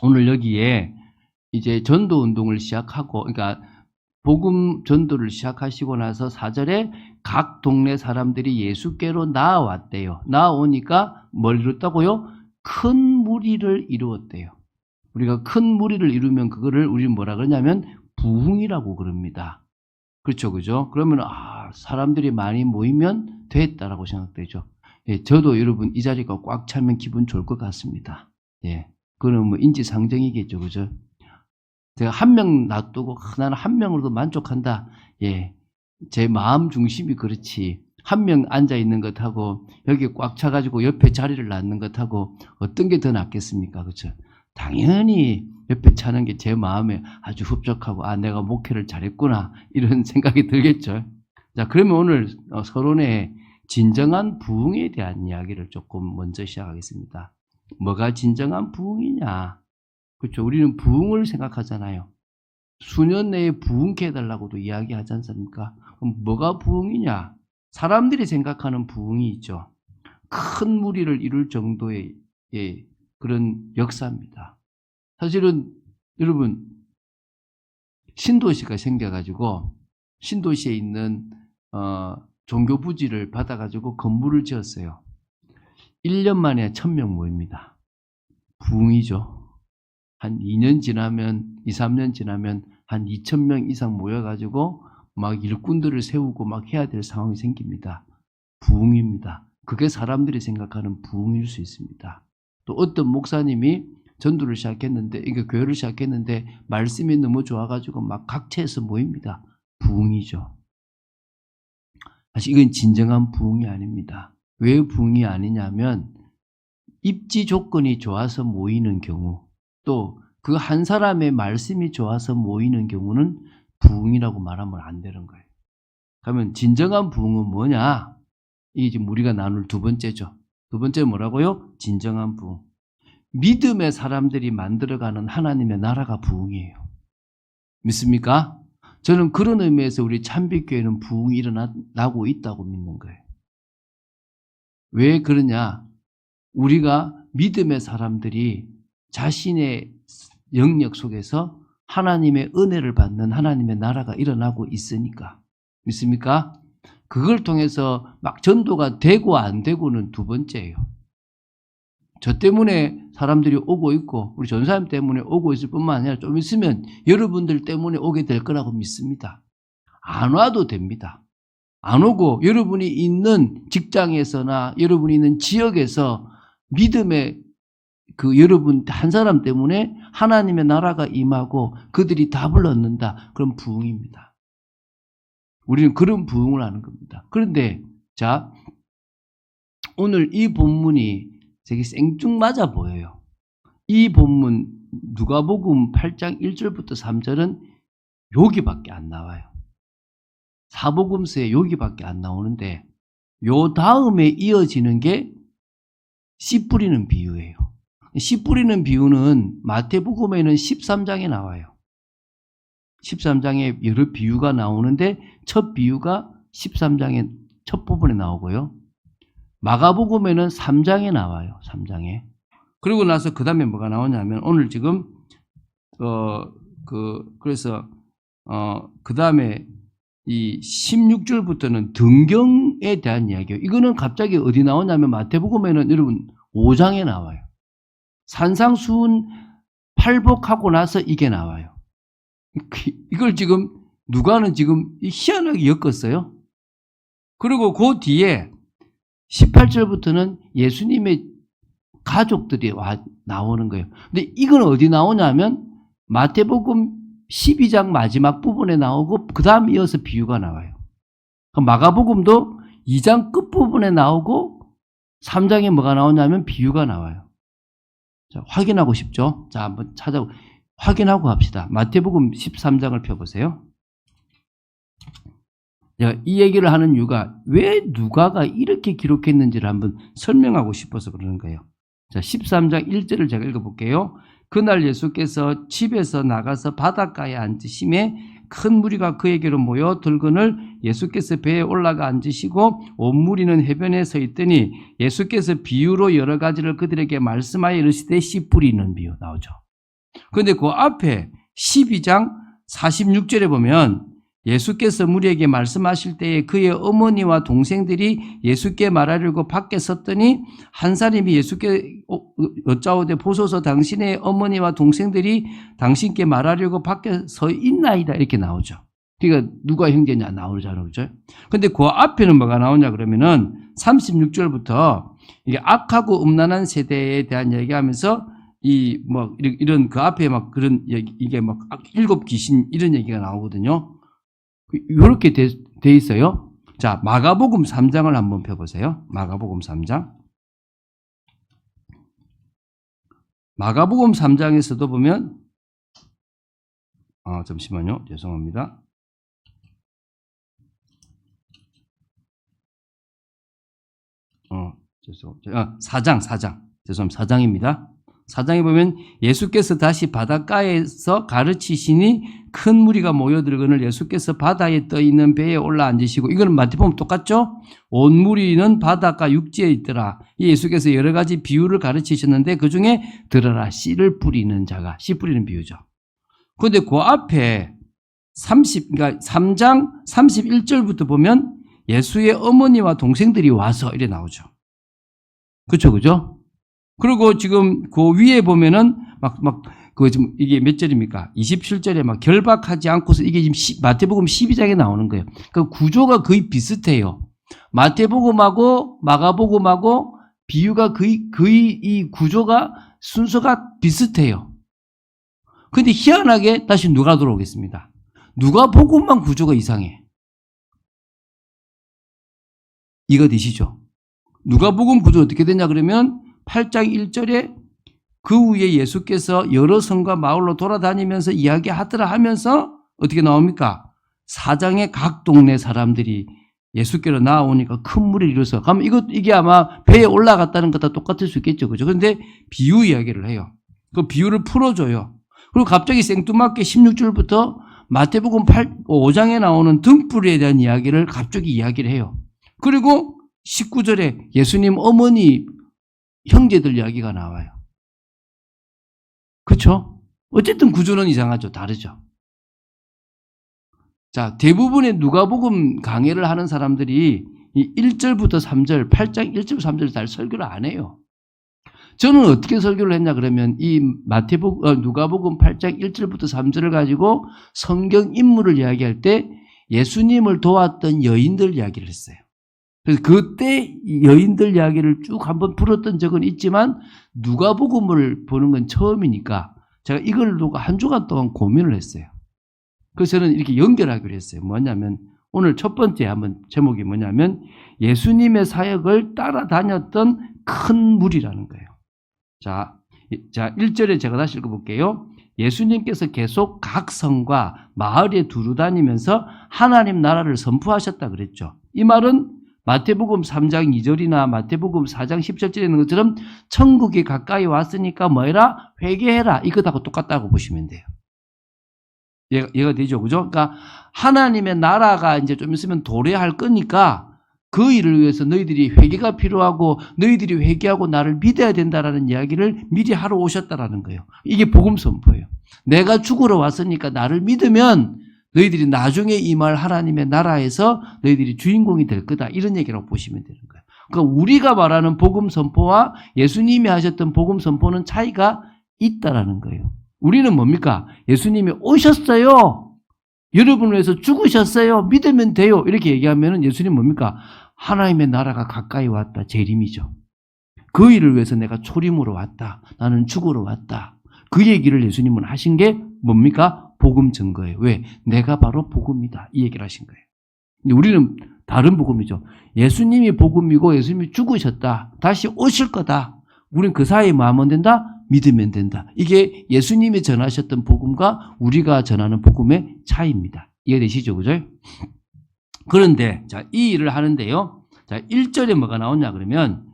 오늘 여기에 이제 전도 운동을 시작하고, 그러니까 복음 전도를 시작하시고 나서 4절에 각 동네 사람들이 예수께로 나아왔대요. 나아오니까 뭘 이뤘다고요? 큰 무리를 이루었대요. 우리가 큰 무리를 이루면 그거를 우리는 뭐라 그러냐면 부흥이라고 그럽니다. 그렇죠, 그죠? 그러면 사람들이 많이 모이면 됐다라고 생각되죠. 예, 저도 여러분 이 자리가 꽉 차면 기분 좋을 것 같습니다. 예, 그거는 뭐 인지상정이겠죠, 그죠? 제가 한 명 놔두고 나는 한 명으로도 만족한다. 예, 제 마음 중심이 그렇지. 한 명 앉아 있는 것하고 여기 꽉 차가지고 옆에 자리를 놨는 것하고 어떤 게 더 낫겠습니까, 그렇죠? 당연히 옆에 차는 게 제 마음에 아주 흡족하고 내가 목회를 잘했구나 이런 생각이 들겠죠. 자, 그러면 오늘 서론의 진정한 부흥에 대한 이야기를 조금 먼저 시작하겠습니다. 뭐가 진정한 부흥이냐? 그렇죠. 우리는 부흥을 생각하잖아요. 수년 내에 부흥케 해달라고도 이야기하지 않습니까? 그럼 뭐가 부흥이냐? 사람들이 생각하는 부흥이 있죠. 큰 무리를 이룰 정도의 그런 역사입니다. 사실은 여러분 신도시가 생겨가지고 신도시에 있는 종교 부지를 받아가지고 건물을 지었어요. 1년 만에 1000명 모입니다. 부흥이죠. 한 2년 지나면 2, 3년 지나면 한 2000명 이상 모여가지고 막 일꾼들을 세우고 막 해야 될 상황이 생깁니다. 부흥입니다. 그게 사람들이 생각하는 부흥일 수 있습니다. 또 어떤 목사님이 전도를 시작했는데, 이게 교회를 시작했는데 말씀이 너무 좋아가지고 막 각처에서 모입니다. 부흥이죠. 사실 이건 진정한 부흥이 아닙니다. 왜 부흥이 아니냐면 입지 조건이 좋아서 모이는 경우, 또 그 한 사람의 말씀이 좋아서 모이는 경우는 부흥이라고 말하면 안 되는 거예요. 그러면 진정한 부흥은 뭐냐? 이게 지금 우리가 나눌 두 번째죠. 두 번째 뭐라고요? 진정한 부흥. 믿음의 사람들이 만들어가는 하나님의 나라가 부흥이에요. 믿습니까? 저는 그런 의미에서 우리 참빛교회는 부흥이 일어나고 있다고 믿는 거예요. 왜 그러냐? 우리가 믿음의 사람들이 자신의 영역 속에서 하나님의 은혜를 받는 하나님의 나라가 일어나고 있으니까. 믿습니까? 그걸 통해서 막 전도가 되고 안 되고는 두 번째예요. 저 때문에 사람들이 오고 있고 우리 전사님 때문에 오고 있을 뿐만 아니라 좀 있으면 여러분들 때문에 오게 될 거라고 믿습니다. 안 와도 됩니다. 안 오고 여러분이 있는 직장에서나 여러분이 있는 지역에서 믿음의 여러분 한 사람 때문에 하나님의 나라가 임하고 그들이 답을 얻는다. 그런 부흥입니다. 우리는 그런 부흥을 하는 겁니다. 그런데 자, 오늘 이 본문이 되게 생뚱맞아 보여요. 이 본문 누가복음 8장 1절부터 3절은 여기밖에 안 나와요. 사복음서에 여기밖에 안 나오는데 요 다음에 이어지는 게 씨 뿌리는 비유예요. 씨 뿌리는 비유는 마태복음에는 13장에 나와요. 13장에 여러 비유가 나오는데 첫 비유가 13장의 첫 부분에 나오고요. 마가복음에는 3장에 나와요. 3장에. 그리고 나서 그 다음에 뭐가 나오냐면 오늘 지금 그래서 그 다음에 이 16절부터는 등경에 대한 이야기예요. 이거는 갑자기 어디 나오냐면 마태복음에는 여러분 5장에 나와요. 산상수훈 팔복하고 나서 이게 나와요. 이걸 지금 누가는 지금 희한하게 엮었어요. 그리고 그 뒤에 18절부터는 예수님의 가족들이 나오는 거예요. 근데 이건 어디 나오냐면 마태복음 12장 마지막 부분에 나오고 그 다음 이어서 비유가 나와요. 마가복음도 2장 끝부분에 나오고 3장에 뭐가 나오냐면 비유가 나와요. 자, 확인하고 싶죠? 자, 한번 확인하고 갑시다. 마태복음 13장을 펴보세요. 이 얘기를 하는 이유가 왜 누가가 이렇게 기록했는지를 한번 설명하고 싶어서 그러는 거예요. 자, 13장 1절을 제가 읽어볼게요. 그날 예수께서 집에서 나가서 바닷가에 앉으심에 큰 무리가 그에게로 모여 들거늘 예수께서 배에 올라가 앉으시고 온 무리는 해변에 서 있더니 예수께서 비유로 여러 가지를 그들에게 말씀하여 이르시되 씨 뿌리는 비유 나오죠. 그런데 그 앞에 12장 46절에 보면 예수께서 무리에게 말씀하실 때에 그의 어머니와 동생들이 예수께 말하려고 밖에 섰더니 한 사람이 예수께 여짜오되 보소서 당신의 어머니와 동생들이 당신께 말하려고 밖에 서 있나이다 이렇게 나오죠. 그러니까 누가 형제냐 나오잖아요. 그죠? 근데 그 앞에는 뭐가 나오냐 그러면은 36절부터 이게 악하고 음란한 세대에 대한 얘기하면서 이런 그 앞에 막 그런 얘기, 이게 막 일곱 귀신 이런 얘기가 나오거든요. 이렇게 돼 있어요. 자, 마가복음 3장을 한번 펴보세요. 마가복음 3장. 마가복음 3장에서도 보면, 잠시만요. 죄송합니다. 죄송합니다. 4장. 죄송합니다. 4장입니다. 4장에 보면 예수께서 다시 바닷가에서 가르치시니 큰 무리가 모여들거늘 예수께서 바다에 떠 있는 배에 올라 앉으시고, 이거는 마태복음 똑같죠? 온 무리는 바닷가 육지에 있더라. 예수께서 여러 가지 비유를 가르치셨는데 그 중에 들어라 씨를 뿌리는 자가, 씨 뿌리는 비유죠. 그런데 그 앞에 3장 31절부터 보면 예수의 어머니와 동생들이 와서 이래 나오죠. 그죠? 그리고 지금 그 위에 보면은 지금 이게 몇 절입니까? 27절에 막 결박하지 않고서 이게 지금 마태복음 12장에 나오는 거예요. 그 구조가 거의 비슷해요. 마태복음하고 마가복음하고 비유가 거의 이 구조가 순서가 비슷해요. 근데 희한하게 다시 누가 들어오겠습니다. 누가복음만 구조가 이상해. 이거 되시죠? 누가복음 구조 어떻게 되냐 그러면 8장 1절에 그 후에 예수께서 여러 성과 마을로 돌아다니면서 이야기하더라 하면서 어떻게 나옵니까? 4장의 각 동네 사람들이 예수께로 나오니까 큰 무리를 이뤄서 가면 이게 아마 배에 올라갔다는 것과 똑같을 수 있겠죠. 그죠? 그런데 비유 이야기를 해요. 그 비유를 풀어줘요. 그리고 갑자기 생뚱맞게 16절부터 마태복음 5장에 나오는 등불에 대한 이야기를 갑자기 이야기를 해요. 그리고 19절에 예수님 어머니 형제들 이야기가 나와요. 그렇죠? 어쨌든 구조는 이상하죠. 다르죠. 자, 대부분의 누가복음 강해를 하는 사람들이 이 1절부터 3절, 8장 1절, 3절 잘 설교를 안 해요. 저는 어떻게 설교를 했냐 그러면 이 누가복음 8장 1절부터 3절을 가지고 성경 인물을 이야기할 때 예수님을 도왔던 여인들 이야기를 했어요. 그래서 그때 여인들 이야기를 쭉 한번 풀었던 적은 있지만 누가복음을 보는 건 처음이니까 제가 이걸 두고 한 주간 동안 고민을 했어요. 그래서 저는 이렇게 연결하기로 했어요. 뭐냐면 오늘 첫 번째 한번 제목이 뭐냐면 예수님의 사역을 따라다녔던 큰 무리라는 거예요. 자 1절에 제가 다시 읽어볼게요. 예수님께서 계속 각 성과 마을에 두루 다니면서 하나님 나라를 선포하셨다 그랬죠. 이 말은 마태복음 3장 2절이나 마태복음 4장 10절에 있는 것처럼 천국이 가까이 왔으니까 뭐해라? 회개해라. 이것하고 똑같다고 보시면 돼요. 이해가 되죠? 그죠? 그러니까 하나님의 나라가 이제 좀 있으면 도래할 거니까 그 일을 위해서 너희들이 회개가 필요하고 너희들이 회개하고 나를 믿어야 된다라는 이야기를 미리 하러 오셨다라는 거예요. 이게 복음 선포예요. 내가 죽으러 왔으니까 나를 믿으면 너희들이 나중에 임할 하나님의 나라에서 너희들이 주인공이 될 거다. 이런 얘기라고 보시면 되는 거예요. 그러니까 우리가 말하는 복음 선포와 예수님이 하셨던 복음 선포는 차이가 있다라는 거예요. 우리는 뭡니까? 예수님이 오셨어요. 여러분을 위해서 죽으셨어요. 믿으면 돼요. 이렇게 얘기하면 예수님 뭡니까? 하나님의 나라가 가까이 왔다. 재림이죠. 그 일을 위해서 내가 초림으로 왔다. 나는 죽으러 왔다. 그 얘기를 예수님은 하신 게 뭡니까? 복음 증거예요. 왜? 내가 바로 복음이다. 이 얘기를 하신 거예요. 근데 우리는 다른 복음이죠. 예수님이 복음이고 예수님이 죽으셨다. 다시 오실 거다. 우리는 그 사이에 뭐 하면 된다? 믿으면 된다. 이게 예수님이 전하셨던 복음과 우리가 전하는 복음의 차이입니다. 이해되시죠? 그죠? 그런데 자, 이 일을 하는데요. 자, 1절에 뭐가 나오냐 그러면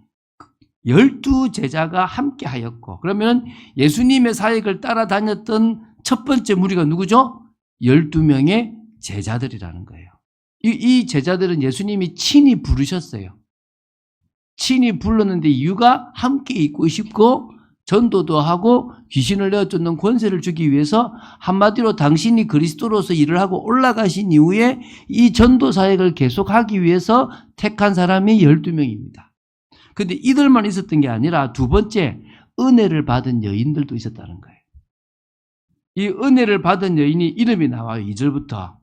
12제자가 함께 하였고, 그러면 예수님의 사역을 따라다녔던 첫 번째 무리가 누구죠? 12명의 제자들이라는 거예요. 이 제자들은 예수님이 친히 부르셨어요. 친히 불렀는데 이유가 함께 있고 싶고 전도도 하고 귀신을 내어쫓는 권세를 주기 위해서 한마디로 당신이 그리스도로서 일을 하고 올라가신 이후에 이 전도 사역을 계속하기 위해서 택한 사람이 12명입니다. 그런데 이들만 있었던 게 아니라 두 번째, 은혜를 받은 여인들도 있었다는 거예요. 이 은혜를 받은 여인이 이름이 나와요. 2절부터.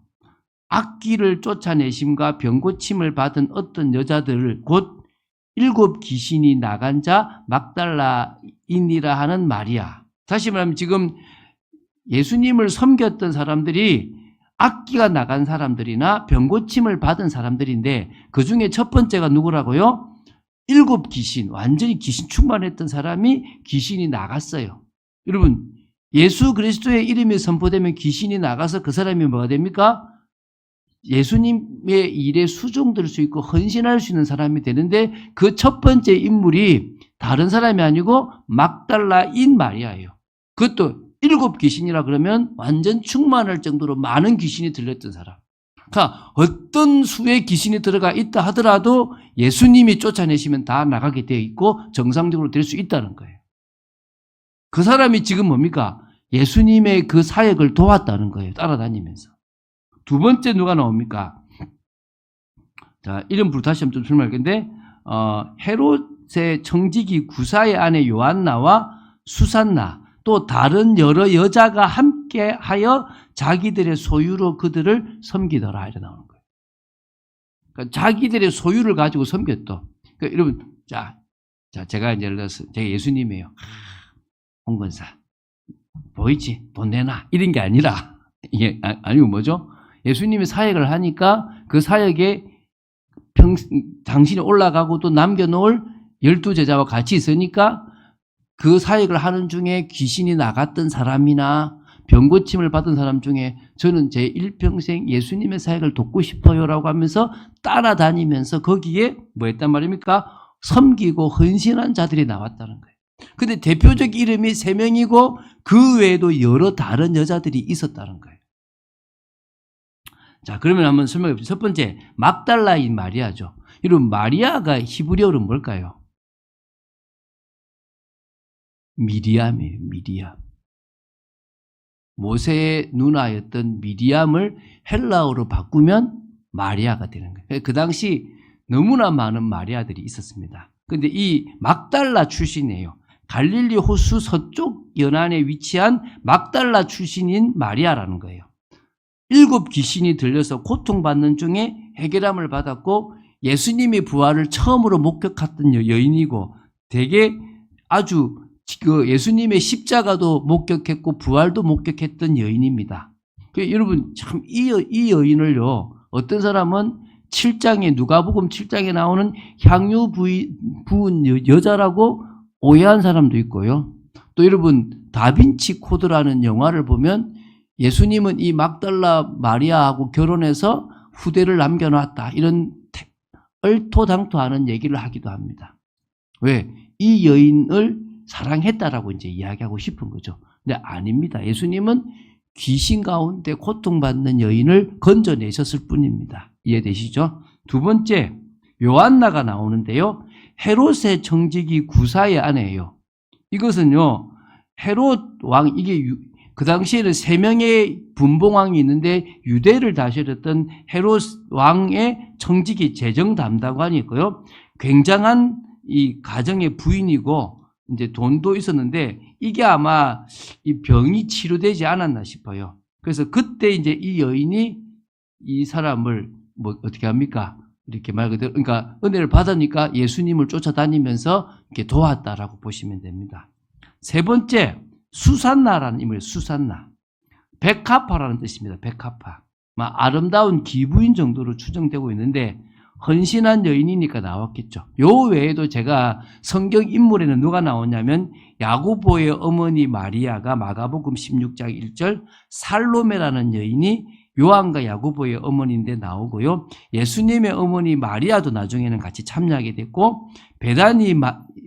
악귀를 쫓아내심과 병고침을 받은 어떤 여자들을 곧 7 귀신이 나간 자 막달라인이라 하는 마리아. 다시 말하면 지금 예수님을 섬겼던 사람들이 악귀가 나간 사람들이나 병고침을 받은 사람들인데 그 중에 첫 번째가 누구라고요? 7 귀신, 완전히 귀신 충만했던 사람이 귀신이 나갔어요. 여러분, 예수 그리스도의 이름이 선포되면 귀신이 나가서 그 사람이 뭐가 됩니까? 예수님의 일에 수종될 수 있고 헌신할 수 있는 사람이 되는데 그 첫 번째 인물이 다른 사람이 아니고 막달라인 마리아예요. 그것도 7 귀신이라 그러면 완전 충만할 정도로 많은 귀신이 들렸던 사람. 그러니까 어떤 수의 귀신이 들어가 있다 하더라도 예수님이 쫓아내시면 다 나가게 되어 있고 정상적으로 될 수 있다는 거예요. 그 사람이 지금 뭡니까? 예수님의 그 사역을 도왔다는 거예요. 따라다니면서. 두 번째 누가 나옵니까? 자, 이름부터 다시 한번 좀 설명할 건데, 헤롯의 청지기 구사의 아내 요한나와 수산나, 또 다른 여러 여자가 함께 하여 자기들의 소유로 그들을 섬기더라. 이렇게 나오는 거예요. 그러니까 자기들의 소유를 가지고 섬겼다. 그러니까 여러분, 제가 이제 예를 들어서, 제가 예수님이에요. 홍건사. 보이지? 돈 내놔. 이런 게 아니라, 이게 아니고 뭐죠? 예수님이 사역을 하니까 그 사역에 당신이 올라가고 또 남겨놓을 12제자와 같이 있으니까 그 사역을 하는 중에 귀신이 나갔던 사람이나 병고침을 받은 사람 중에 저는 제 일평생 예수님의 사역을 돕고 싶어요라고 하면서 따라다니면서 거기에 뭐 했단 말입니까? 섬기고 헌신한 자들이 나왔다는 거예요. 근데 대표적 이름이 3명이고 그 외에도 여러 다른 여자들이 있었다는 거예요. 자, 그러면 한번 설명해 봅시다. 첫 번째, 막달라인 마리아죠. 여러분, 마리아가 히브리어로 뭘까요? 미리암이에요, 미리암. 모세의 누나였던 미리암을 헬라어로 바꾸면 마리아가 되는 거예요. 그 당시 너무나 많은 마리아들이 있었습니다. 그런데 이 막달라 출신이에요. 갈릴리 호수 서쪽 연안에 위치한 막달라 출신인 마리아라는 거예요. 7 귀신이 들려서 고통받는 중에 해결함을 받았고 예수님의 부활을 처음으로 목격했던 여인이고 되게 아주 예수님의 십자가도 목격했고 부활도 목격했던 여인입니다. 여러분 참 이 여인을요, 어떤 사람은 7장에 누가복음 7장에 나오는 향유 부은 여자라고 오해한 사람도 있고요. 또 여러분 다빈치 코드라는 영화를 보면 예수님은 이 막달라 마리아하고 결혼해서 후대를 남겨놨다. 이런 얼토당토하는 얘기를 하기도 합니다. 왜? 이 여인을 사랑했다라고 이제 이야기하고 싶은 거죠. 근데 아닙니다. 예수님은 귀신 가운데 고통받는 여인을 건져내셨을 뿐입니다. 이해되시죠? 두 번째, 요한나가 나오는데요. 헤롯의 청지기 구사의 아내예요. 이것은요, 헤롯 왕, 이게 그 당시에는 3명의 분봉왕이 있는데 유대를 다스렸던 헤롯 왕의 청지기 재정 담당관이 있고요. 굉장한 이 가정의 부인이고 이제 돈도 있었는데 이게 아마 이 병이 치료되지 않았나 싶어요. 그래서 그때 이제 이 여인이 이 사람을 뭐 어떻게 합니까? 이렇게 말 그대로 그러니까 은혜를 받으니까 예수님을 쫓아다니면서 이렇게 도왔다라고 보시면 됩니다. 세 번째, 수산나라는 인물이에요. 수산나. 백합화라는 뜻입니다. 백합화. 아름다운 기부인 정도로 추정되고 있는데 헌신한 여인이니까 나왔겠죠. 요 외에도 제가 성경 인물에는 누가 나오냐면 야고보의 어머니 마리아가 마가복음 16장 1절, 살로메라는 여인이 요한과 야고보의 어머니인데 나오고요. 예수님의 어머니 마리아도 나중에는 같이 참여하게 됐고 베다니에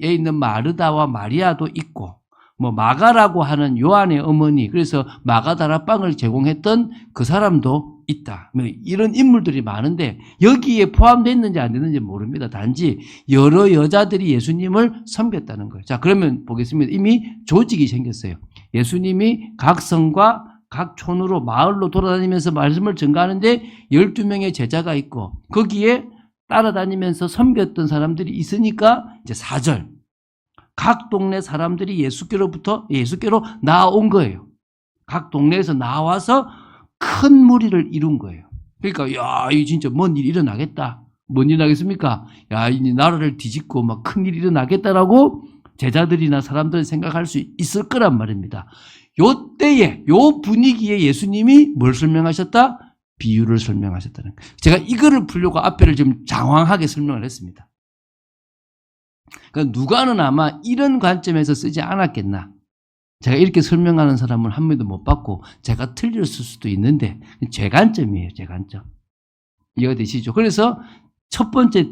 있는 마르다와 마리아도 있고 뭐 마가라고 하는 요한의 어머니, 그래서 마가다라빵을 제공했던 그 사람도 있다. 뭐 이런 인물들이 많은데 여기에 포함됐는지 안 됐는지 모릅니다. 단지 여러 여자들이 예수님을 섬겼다는 거예요. 자, 그러면 보겠습니다. 이미 조직이 생겼어요. 예수님이 각 성과 각 촌으로 마을로 돌아다니면서 말씀을 전가하는데 12명의 제자가 있고 거기에 따라다니면서 섬겼던 사람들이 있으니까 이제 4절. 각 동네 사람들이 예수께로 나온 거예요. 각 동네에서 나와서 큰 무리를 이룬 거예요. 그러니까 야, 이 진짜 뭔 일이 일어나겠다. 뭔 일이 나겠습니까? 야, 이 나라를 뒤집고 막 큰 일이 일어나겠다라고 제자들이나 사람들이 생각할 수 있을 거란 말입니다. 요 때에 요 분위기에 예수님이 뭘 설명하셨다? 비유를 설명하셨다는 거예요. 제가 이거를 풀려고 앞에를 좀 장황하게 설명을 했습니다. 그러니까 누가는 아마 이런 관점에서 쓰지 않았겠나. 제가 이렇게 설명하는 사람을 한 명도 못 봤고 제가 틀렸을 수도 있는데 제 관점이에요. 제 관점. 이해가 되시죠? 그래서 첫 번째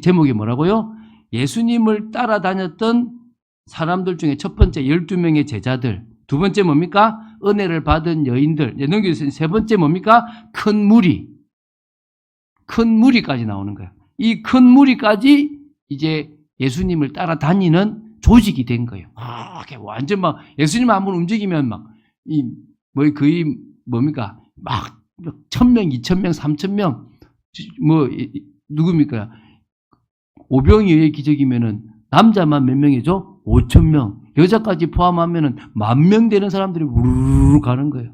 제목이 뭐라고요? 예수님을 따라다녔던 사람들 중에 첫 번째 12명의 제자들. 두 번째 뭡니까? 은혜를 받은 여인들. 넘겨주세요. 세 번째 뭡니까? 큰 무리. 큰 무리까지 나오는 거예요. 이 큰 무리까지 이제 예수님을 따라다니는 조직이 된 거예요. 완전 막 예수님 한번 움직이면 막 거의 뭡니까? 막 1,000명, 2,000명, 3,000명 뭐 누굽니까? 오병이어의 기적이면은 남자만 몇 명이죠? 5,000명. 여자까지 포함하면은 10,000명 되는 사람들이 우르르 가는 거예요.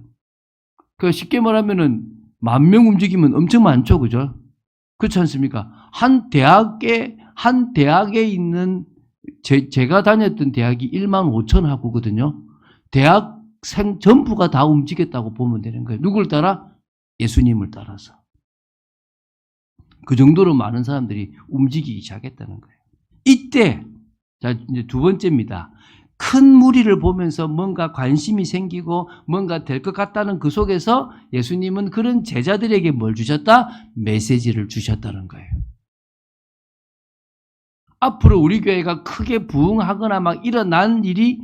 그 쉽게 말하면은 10,000명 움직이면 엄청 많죠, 그죠? 그렇지 않습니까? 한 대학에 있는 제가 다녔던 대학이 15,000 학구거든요. 대학생 전부가 다 움직였다고 보면 되는 거예요. 누굴 따라? 예수님을 따라서. 그 정도로 많은 사람들이 움직이기 시작했다는 거예요. 이때, 자, 이제 두 번째입니다. 큰 무리를 보면서 뭔가 관심이 생기고 뭔가 될 것 같다는 그 속에서 예수님은 그런 제자들에게 뭘 주셨다? 메시지를 주셨다는 거예요. 앞으로 우리 교회가 크게 부흥하거나 막 일어난 일이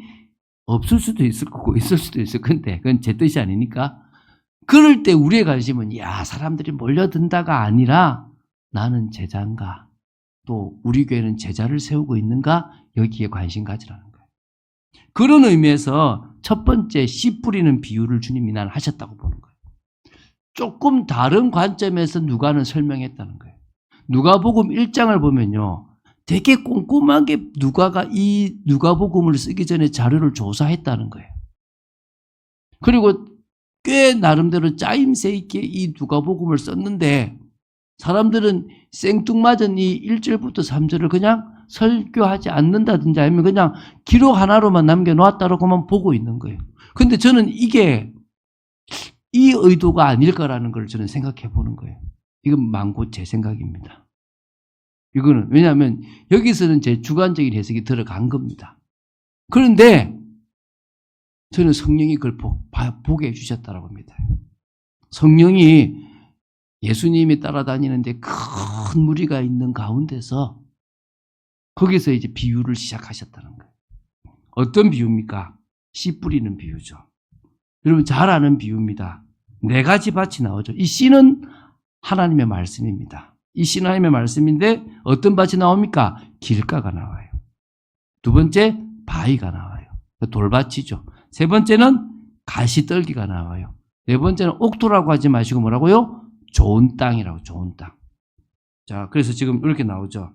없을 수도 있을 거고 있을 수도 있을 건데 그건 제 뜻이 아니니까. 그럴 때 우리의 관심은 야, 사람들이 몰려든다가 아니라 나는 제자인가? 또 우리 교회는 제자를 세우고 있는가? 여기에 관심 가지라는 거예요. 그런 의미에서 첫 번째 씨 뿌리는 비유를 주님이 난 하셨다고 보는 거예요. 조금 다른 관점에서 누가는 설명했다는 거예요. 누가복음 1장을 보면요. 되게 꼼꼼하게 누가가 이 누가복음을 쓰기 전에 자료를 조사했다는 거예요. 그리고 꽤 나름대로 짜임새 있게 이 누가복음을 썼는데 사람들은 생뚱맞은 이 1절부터 3절을 그냥 설교하지 않는다든지 아니면 그냥 기록 하나로만 남겨놓았다라고만 보고 있는 거예요. 근데 저는 이게 이 의도가 아닐 거라는 걸 저는 생각해 보는 거예요. 이건 만고 제 생각입니다. 이거는 왜냐하면 여기서는 제 주관적인 해석이 들어간 겁니다. 그런데 저는 성령이 그걸 보게 해주셨다고 합니다. 성령이 예수님이 따라다니는데 큰 무리가 있는 가운데서 거기서 이제 비유를 시작하셨다는 거예요. 어떤 비유입니까? 씨 뿌리는 비유죠. 여러분 잘 아는 비유입니다. 4가지 밭이 나오죠. 이 씨는 하나님의 말씀입니다. 이 씨는 하나님의 말씀인데 어떤 밭이 나옵니까? 길가가 나와요. 두 번째 바위가 나와요. 돌밭이죠. 세 번째는 가시떨기가 나와요. 네 번째는 옥토라고 하지 마시고 뭐라고요? 좋은 땅이라고, 좋은 땅. 자, 그래서 지금 이렇게 나오죠.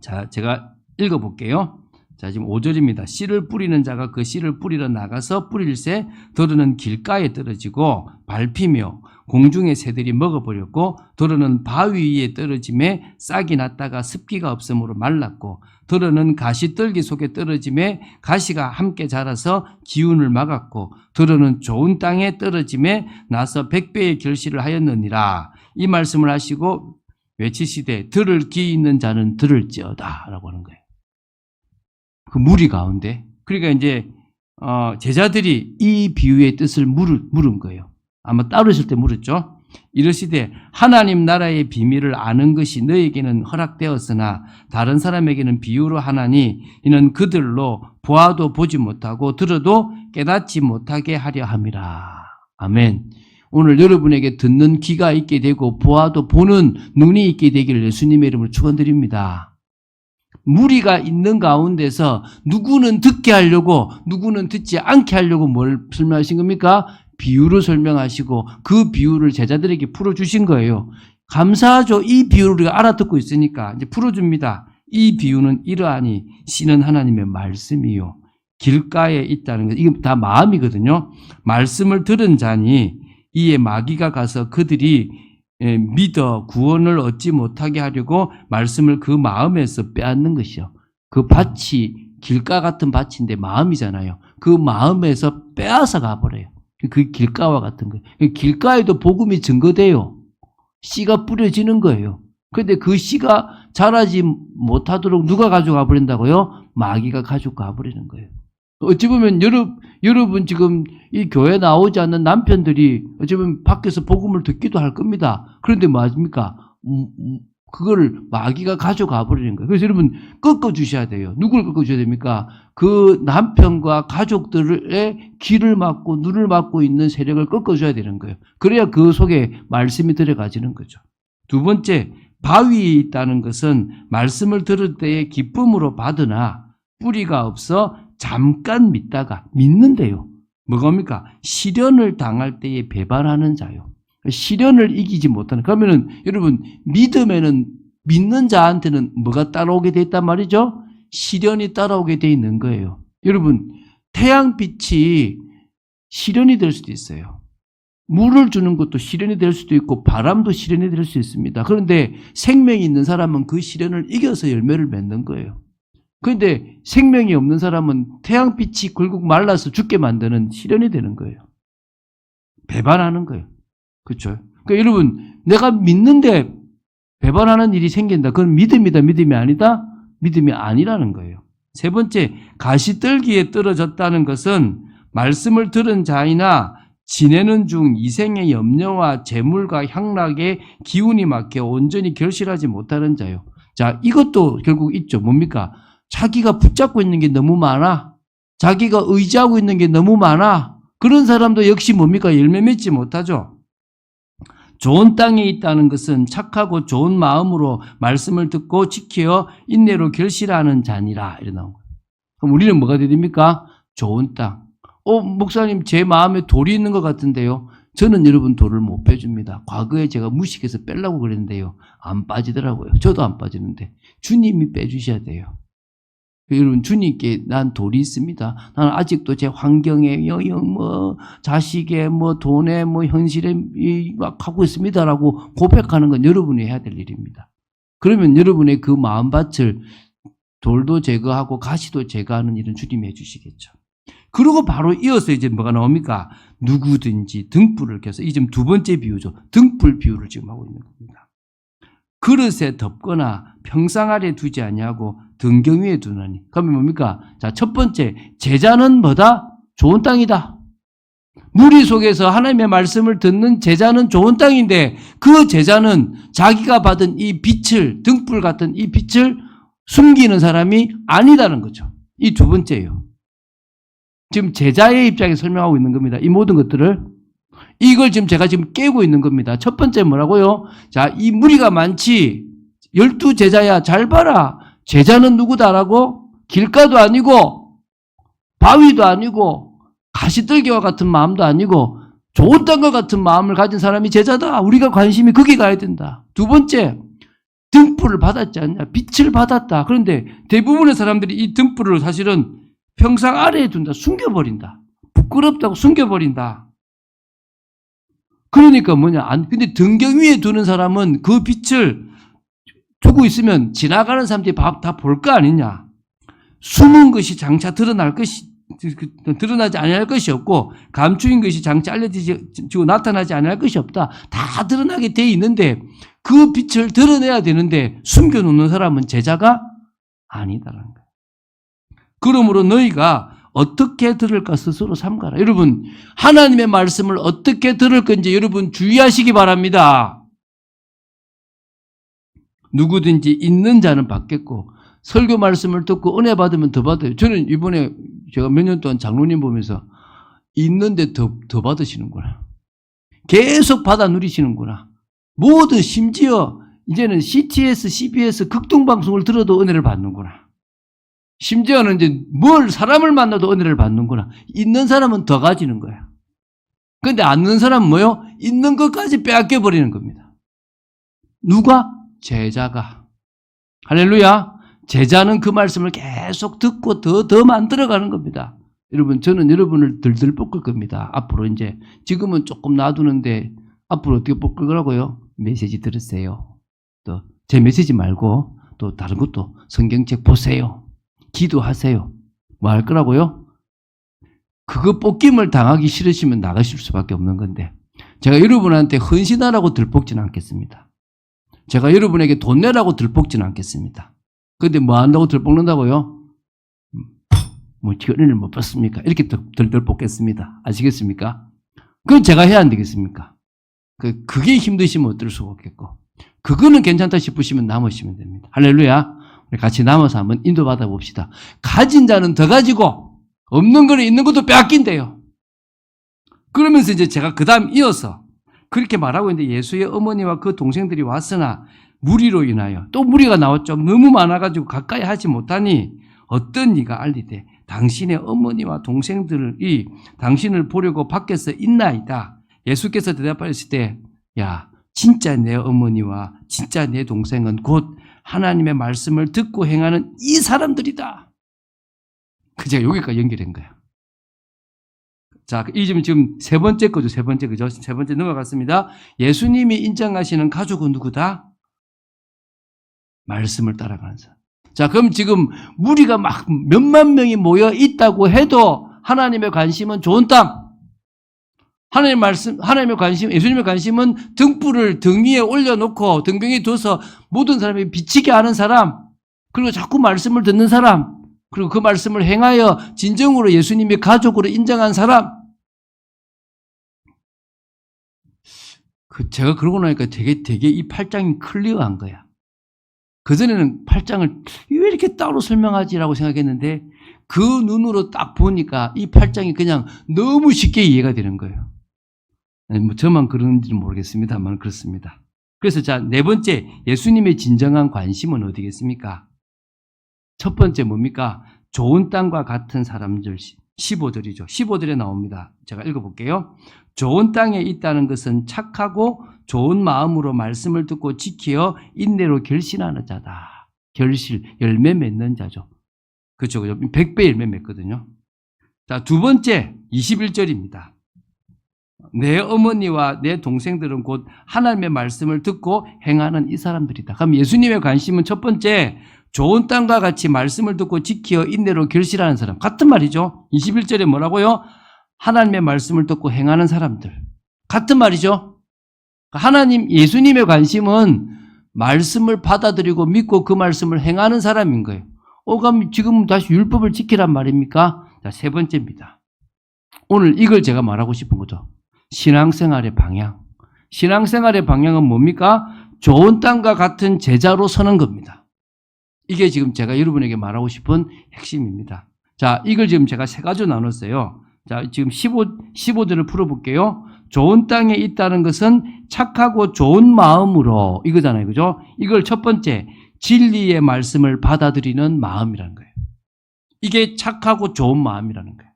자, 제가 읽어볼게요. 자, 지금 5절입니다. 씨를 뿌리는 자가 그 씨를 뿌리러 나가서 뿌릴새 더러는 길가에 떨어지고 밟히며 공중의 새들이 먹어버렸고 더러는 바위 위에 떨어짐에 싹이 났다가 습기가 없으므로 말랐고 더러는 가시떨기 속에 떨어짐에 가시가 함께 자라서 기운을 막았고 더러는 좋은 땅에 떨어짐에 나서 100배의 결실을 하였느니라. 이 말씀을 하시고 외치시되 들을 귀 있는 자는 들을지어다 라고 하는 거예요. 그 무리 가운데. 그러니까 이제 제자들이 이 비유의 뜻을 물은 거예요. 아마 따르실 때 물었죠. 이르시되 하나님 나라의 비밀을 아는 것이 너에게는 허락되었으나 다른 사람에게는 비유로 하나니 이는 그들로 보아도 보지 못하고 들어도 깨닫지 못하게 하려 함이라. 아멘. 오늘 여러분에게 듣는 귀가 있게 되고 보아도 보는 눈이 있게 되기를 예수님의 이름으로 축원드립니다. 무리가 있는 가운데서 누구는 듣게 하려고 누구는 듣지 않게 하려고 뭘 설명하신 겁니까? 비유로 설명하시고 그 비유를 제자들에게 풀어주신 거예요. 감사하죠. 이 비유를 우리가 알아듣고 있으니까 이제 풀어줍니다. 이 비유는 이러하니 씨는 하나님의 말씀이요 길가에 있다는 것. 이게 다 마음이거든요. 말씀을 들은 자니 이에 마귀가 가서 그들이 믿어 구원을 얻지 못하게 하려고 말씀을 그 마음에서 빼앗는 것이요. 그 밭이 길가 같은 밭인데 마음이잖아요. 그 마음에서 빼앗아 가버려요. 그 길가와 같은 거예요. 길가에도 복음이 증거돼요. 씨가 뿌려지는 거예요. 그런데 그 씨가 자라지 못하도록 누가 가져가 버린다고요? 마귀가 가져가 버리는 거예요. 어찌 보면 여러분 지금 이 교회 나오지 않는 남편들이 어찌 보면 밖에서 복음을 듣기도 할 겁니다. 그런데 맞습니까? 그걸 마귀가 가져가 버리는 거예요. 그래서 여러분 꺾어주셔야 돼요. 누굴 꺾어줘야 됩니까? 그 남편과 가족들의 귀를 막고 눈을 막고 있는 세력을 꺾어줘야 되는 거예요. 그래야 그 속에 말씀이 들어가지는 거죠. 두 번째, 바위에 있다는 것은 말씀을 들을 때에 기쁨으로 받으나 뿌리가 없어 잠깐 믿다가 믿는데요. 뭐겁니까? 시련을 당할 때에 배반하는 자요. 시련을 이기지 못하는. 그러면은 여러분 믿음에는 믿는 자한테는 뭐가 따라오게 돼 있단 말이죠? 시련이 따라오게 돼 있는 거예요. 여러분 태양빛이 시련이 될 수도 있어요. 물을 주는 것도 시련이 될 수도 있고 바람도 시련이 될 수 있습니다. 그런데 생명이 있는 사람은 그 시련을 이겨서 열매를 맺는 거예요. 그런데 생명이 없는 사람은 태양빛이 결국 말라서 죽게 만드는 시련이 되는 거예요. 배반하는 거예요. 그렇죠? 그러니까 여러분 내가 믿는데 배반하는 일이 생긴다. 그건 믿음이다. 믿음이 아니다. 믿음이 아니라는 거예요. 세 번째, 가시떨기에 떨어졌다는 것은 말씀을 들은 자이나 지내는 중 이생의 염려와 재물과 향락의 기운이 막혀 온전히 결실하지 못하는 자요. 자, 이것도 결국 있죠. 뭡니까? 자기가 붙잡고 있는 게 너무 많아. 자기가 의지하고 있는 게 너무 많아. 그런 사람도 역시 뭡니까? 열매 맺지 못하죠. 좋은 땅에 있다는 것은 착하고 좋은 마음으로 말씀을 듣고 지켜 인내로 결실하는 자니라. 이래 나온 거예요. 그럼 우리는 뭐가 돼야 됩니까? 좋은 땅. 목사님 제 마음에 돌이 있는 것 같은데요. 저는 여러분 돌을 못 빼줍니다. 과거에 제가 무식해서 빼려고 그랬는데요. 안 빠지더라고요. 저도 안 빠지는데 주님이 빼주셔야 돼요. 여러분 주님께 난 돌이 있습니다. 나는 아직도 제 환경에 자식에 돈에 현실에 막 하고 있습니다라고 고백하는 건 여러분이 해야 될 일입니다. 그러면 여러분의 그 마음밭을 돌도 제거하고 가시도 제거하는 일은 주님이 해주시겠죠. 그리고 바로 이어서 이제 뭐가 나옵니까? 누구든지 등불을 켜서 이 지금 두 번째 비유죠. 등불 비유를 지금 하고 있는 겁니다. 그릇에 덮거나 평상 아래 두지 아니하고 등경 위에 두나니. 그러면 뭡니까? 자, 첫 번째, 제자는 뭐다? 좋은 땅이다. 무리 속에서 하나님의 말씀을 듣는 제자는 좋은 땅인데 그 제자는 자기가 받은 이 빛을, 등불 같은 이 빛을 숨기는 사람이 아니다는 거죠. 이 두 번째예요. 지금 제자의 입장에서 설명하고 있는 겁니다. 이 모든 것들을. 이걸 제가 깨고 있는 겁니다. 첫 번째 뭐라고요? 자, 이 무리가 많지. 12제자야, 잘 봐라. 제자는 누구다라고? 길가도 아니고, 바위도 아니고, 가시떨기와 같은 마음도 아니고, 좋은 땅과 같은 마음을 가진 사람이 제자다. 우리가 관심이 거기 가야 된다. 두 번째, 등불을 받았지 않냐? 빛을 받았다. 그런데 대부분의 사람들이 이 등불을 사실은 평상 아래에 둔다. 숨겨버린다. 부끄럽다고 숨겨버린다. 그러니까 뭐냐. 근데 등경 위에 두는 사람은 그 빛을 두고 있으면 지나가는 사람들이 다 볼 거 아니냐. 숨은 것이 장차 드러나지 아니할 것이 없고 감추인 것이 장차 알려지고 나타나지 아니할 것이 없다. 다 드러나게 돼 있는데 그 빛을 드러내야 되는데 숨겨놓는 사람은 제자가 아니다라는 거예요. 그러므로 너희가 어떻게 들을까 스스로 삼가라. 여러분, 하나님의 말씀을 어떻게 들을 건지 여러분 주의하시기 바랍니다. 누구든지 있는 자는 받겠고 설교 말씀을 듣고 은혜 받으면 더 받아요. 저는 이번에 제가 몇 년 동안 장로님 보면서 있는데 더 받으시는구나. 계속 받아 누리시는구나. 모든 심지어 이제는 CTS, CBS 극동방송을 들어도 은혜를 받는구나. 심지어는 이제 사람을 만나도 은혜를 받는구나. 있는 사람은 더 가지는 거야. 그런데 안 있는 사람은 뭐요? 있는 것까지 빼앗겨 버리는 겁니다. 누가? 제자가. 할렐루야. 제자는 그 말씀을 계속 듣고 더 만들어가는 겁니다. 여러분, 저는 여러분을 들들 볶을 겁니다. 앞으로 이제, 지금은 조금 놔두는데, 앞으로 어떻게 볶을 거라고요? 메시지 들으세요. 또, 제 메시지 말고, 또 다른 것도 성경책 보세요. 기도하세요. 뭐 할 거라고요? 그거 볶임을 당하기 싫으시면 나가실 수밖에 없는 건데, 제가 여러분한테 헌신하라고 들볶지는 않겠습니다. 제가 여러분에게 돈 내라고 들볶지는 않겠습니다. 그런데 뭐 한다고 들볶는다고요? 뭐 은혜를 못 받습니까? 이렇게 덜덜 뽑겠습니다. 아시겠습니까? 그건 제가 해야 안 되겠습니까? 그게 힘드시면 어쩔 수가 없겠고, 그거는 괜찮다 싶으시면 남으시면 됩니다. 할렐루야. 우리 같이 남아서 한번 인도받아 봅시다. 가진 자는 더 가지고 없는 거는 있는 것도 빼앗긴대요. 그러면서 이제 제가 그 다음 이어서 그렇게 말하고 있는데, 예수의 어머니와 그 동생들이 왔으나 무리로 인하여, 또 무리가 나왔죠. 너무 많아가지고 가까이 하지 못하니 어떤 이가 알리되 당신의 어머니와 동생들이 당신을 보려고 밖에서 있나이다. 예수께서 대답하셨을 때, 야, 진짜 내 어머니와 진짜 내 동생은 곧 하나님의 말씀을 듣고 행하는 이 사람들이다. 제가 여기까지 연결한 거야. 자, 이 지금 세 번째 거죠. 세 번째, 그죠? 세 번째 넘어갔습니다. 예수님이 인정하시는 가족은 누구다? 말씀을 따라가는 사람. 자, 그럼 지금 무리가 막 몇만 명이 모여 있다고 해도 하나님의 관심은 좋은 땅. 하나님의 관심, 예수님의 관심은 등불을 등 위에 올려놓고 등경에 둬서 모든 사람이 비치게 하는 사람, 그리고 자꾸 말씀을 듣는 사람, 그리고 그 말씀을 행하여 진정으로 예수님의 가족으로 인정한 사람. 제가 그러고 나니까 되게 이 8장이 클리어한 거야. 그전에는 8장을 왜 이렇게 따로 설명하지라고 생각했는데, 그 눈으로 딱 보니까 이 8장이 그냥 너무 쉽게 이해가 되는 거예요. 뭐 저만 그런지는 모르겠습니다만 그렇습니다. 그래서 자, 네 번째, 예수님의 진정한 관심은 어디겠습니까? 첫 번째 뭡니까? 좋은 땅과 같은 사람들, 15절이죠. 15절에 나옵니다. 제가 읽어볼게요. 좋은 땅에 있다는 것은 착하고 좋은 마음으로 말씀을 듣고 지키어 인내로 결실하는 자다. 결실, 열매 맺는 자죠. 그렇죠. 100배 열매 맺거든요. 자, 두 번째, 21절입니다. 내 어머니와 내 동생들은 곧 하나님의 말씀을 듣고 행하는 이 사람들이다. 그럼 예수님의 관심은 첫 번째, 좋은 땅과 같이 말씀을 듣고 지키어 인내로 결실하는 사람. 같은 말이죠. 21절에 뭐라고요? 하나님의 말씀을 듣고 행하는 사람들. 같은 말이죠. 예수님의 관심은 말씀을 받아들이고 믿고 그 말씀을 행하는 사람인 거예요. 그럼 지금 다시 율법을 지키란 말입니까? 자, 세 번째입니다. 오늘 이걸 제가 말하고 싶은 거죠. 신앙생활의 방향. 신앙생활의 방향은 뭡니까? 좋은 땅과 같은 제자로 서는 겁니다. 이게 지금 제가 여러분에게 말하고 싶은 핵심입니다. 자, 이걸 지금 제가 세 가지로 나눴어요. 자, 지금 15절을 풀어볼게요. 좋은 땅에 있다는 것은 착하고 좋은 마음으로, 이거잖아요. 그죠? 이걸 첫 번째, 진리의 말씀을 받아들이는 마음이라는 거예요. 이게 착하고 좋은 마음이라는 거예요.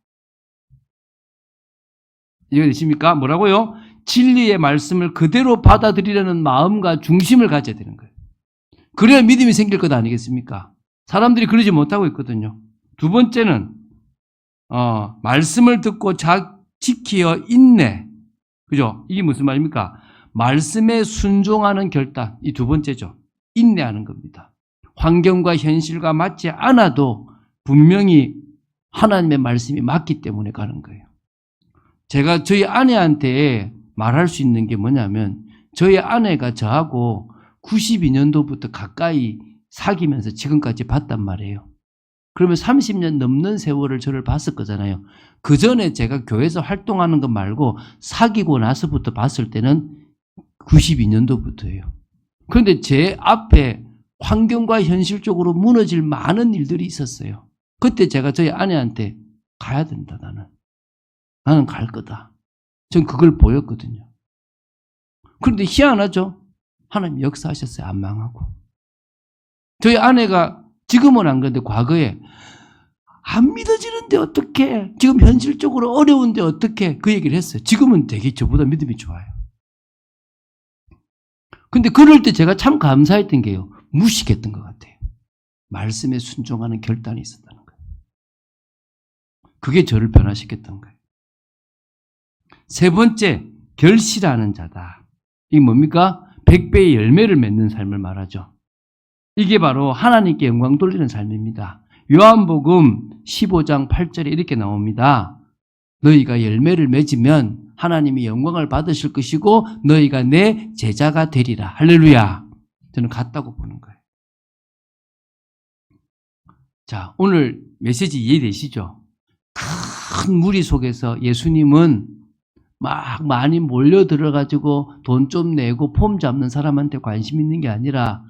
이해되십니까? 뭐라고요? 진리의 말씀을 그대로 받아들이려는 마음과 중심을 가져야 되는 거예요. 그래야 믿음이 생길 것 아니겠습니까? 사람들이 그러지 못하고 있거든요. 두 번째는 말씀을 듣고 지키어 인내. 그죠? 이게 무슨 말입니까? 말씀에 순종하는 결단. 이 두 번째죠. 인내하는 겁니다. 환경과 현실과 맞지 않아도 분명히 하나님의 말씀이 맞기 때문에 가는 거예요. 제가 저희 아내한테 말할 수 있는 게 뭐냐면, 저희 아내가 저하고 92년도부터 가까이 사귀면서 지금까지 봤단 말이에요. 그러면 30년 넘는 세월을 저를 봤을 거잖아요. 그 전에 제가 교회에서 활동하는 것 말고 사귀고 나서부터 봤을 때는 92년도부터예요. 그런데 제 앞에 환경과 현실적으로 무너질 많은 일들이 있었어요. 그때 제가 저희 아내한테 가야 된다, 나는 갈 거다. 전 그걸 보였거든요. 그런데 희한하죠? 하나님 역사하셨어요. 안 망하고. 저희 아내가 지금은 안 그런데 과거에 안 믿어지는데 어떡해? 지금 현실적으로 어려운데 어떡해? 그 얘기를 했어요. 지금은 되게 저보다 믿음이 좋아요. 근데 그럴 때 제가 참 감사했던 게요. 무식했던 것 같아요. 말씀에 순종하는 결단이 있었다는 거예요. 그게 저를 변화시켰던 거예요. 세 번째, 결실하는 자다. 이게 뭡니까? 100배의 열매를 맺는 삶을 말하죠. 이게 바로 하나님께 영광 돌리는 삶입니다. 요한복음 15장 8절에 이렇게 나옵니다. 너희가 열매를 맺으면 하나님이 영광을 받으실 것이고 너희가 내 제자가 되리라. 할렐루야. 저는 같다고 보는 거예요. 자, 오늘 메시지 이해되시죠? 큰 무리 속에서 예수님은 막 많이 몰려들어가지고 돈 좀 내고 폼 잡는 사람한테 관심 있는 게 아니라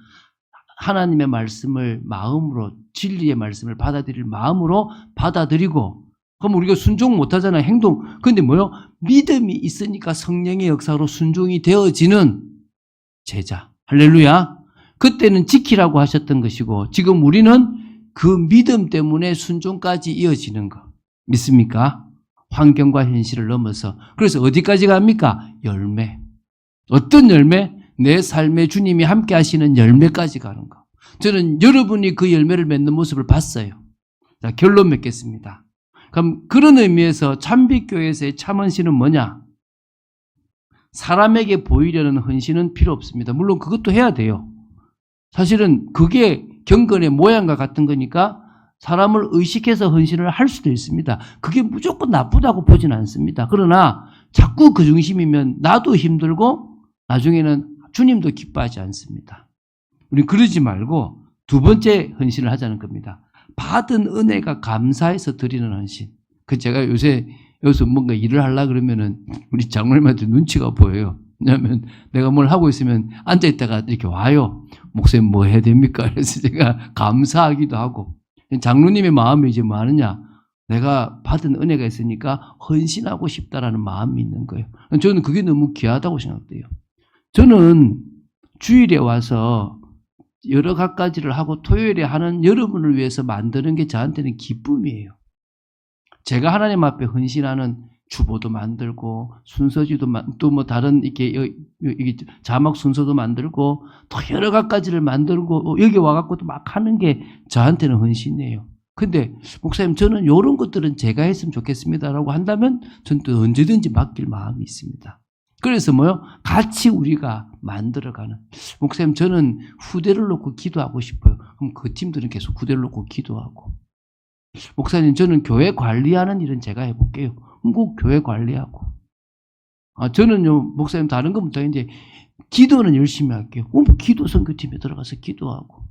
하나님의 말씀을 마음으로, 진리의 말씀을 받아들일 마음으로 받아들이고, 그럼 우리가 순종 못하잖아요. 행동. 근데 뭐요? 믿음이 있으니까 성령의 역사로 순종이 되어지는 제자. 할렐루야. 그때는 지키라고 하셨던 것이고 지금 우리는 그 믿음 때문에 순종까지 이어지는 거. 믿습니까? 환경과 현실을 넘어서. 그래서 어디까지 갑니까? 열매. 어떤 열매? 내 삶에 주님이 함께 하시는 열매까지 가는 거. 저는 여러분이 그 열매를 맺는 모습을 봤어요. 자, 결론 맺겠습니다. 그럼 그런 의미에서 참빛교회에서의 참 헌신은 뭐냐? 사람에게 보이려는 헌신은 필요 없습니다. 물론 그것도 해야 돼요. 사실은 그게 경건의 모양과 같은 거니까 사람을 의식해서 헌신을 할 수도 있습니다. 그게 무조건 나쁘다고 보진 않습니다. 그러나 자꾸 그 중심이면 나도 힘들고 나중에는 주님도 기뻐하지 않습니다. 우리 그러지 말고 두 번째 헌신을 하자는 겁니다. 받은 은혜가 감사해서 드리는 헌신. 그 제가 여기서 뭔가 일을 하려고 그러면은 우리 장로님한테 눈치가 보여요. 왜냐하면 내가 뭘 하고 있으면 앉아있다가 이렇게 와요. 목사님 뭐 해야 됩니까? 그래서 제가 감사하기도 하고. 장로님의 마음이 이제 뭐 하느냐? 내가 받은 은혜가 있으니까 헌신하고 싶다라는 마음이 있는 거예요. 저는 그게 너무 귀하다고 생각돼요. 저는 주일에 와서 여러 가지를 하고 토요일에 하는 여러분을 위해서 만드는 게 저한테는 기쁨이에요. 제가 하나님 앞에 헌신하는 주보도 만들고 순서지도 또 뭐 다른 이게 자막 순서도 만들고 또 여러 가지를 만들고 여기 와갖고 또 막 하는 게 저한테는 헌신이에요. 근데 목사님 저는 이런 것들은 제가 했으면 좋겠습니다라고 한다면 저는 또 언제든지 맡길 마음이 있습니다. 그래서 뭐요? 같이 우리가 만들어가는. 목사님 저는 후대를 놓고 기도하고 싶어요. 그럼 그 팀들은 계속 후대를 놓고 기도하고. 목사님 저는 교회 관리하는 일은 제가 해볼게요. 그럼 꼭 교회 관리하고. 저는요 목사님 다른 건 못하는데 기도는 열심히 할게요. 기도 선교팀에 들어가서 기도하고.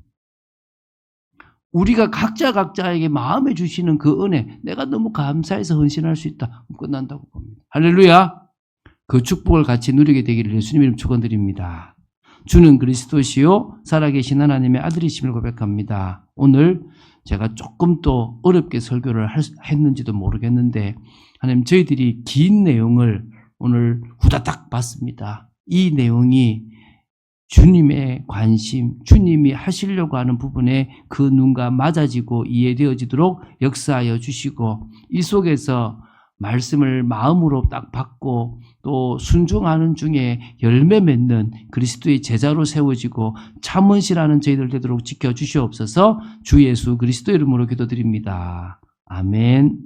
우리가 각자에게 마음에 주시는 그 은혜, 내가 너무 감사해서 헌신할 수 있다. 끝난다고 봅니다. 할렐루야. 그 축복을 같이 누리게 되기를 예수님 이름 축원드립니다. 주는 그리스도시요 살아계신 하나님의 아들이심을 고백합니다. 오늘 제가 조금 또 어렵게 설교를 했는지도 모르겠는데 하나님 저희들이 긴 내용을 오늘 후다닥 봤습니다. 이 내용이 주님의 관심, 주님이 하시려고 하는 부분에 그 눈과 맞아지고 이해되어지도록 역사하여 주시고 이 속에서 말씀을 마음으로 딱 받고 또 순종하는 중에 열매 맺는 그리스도의 제자로 세워지고 참 헌신하는 저희들 되도록 지켜주시옵소서. 주 예수 그리스도 이름으로 기도드립니다. 아멘.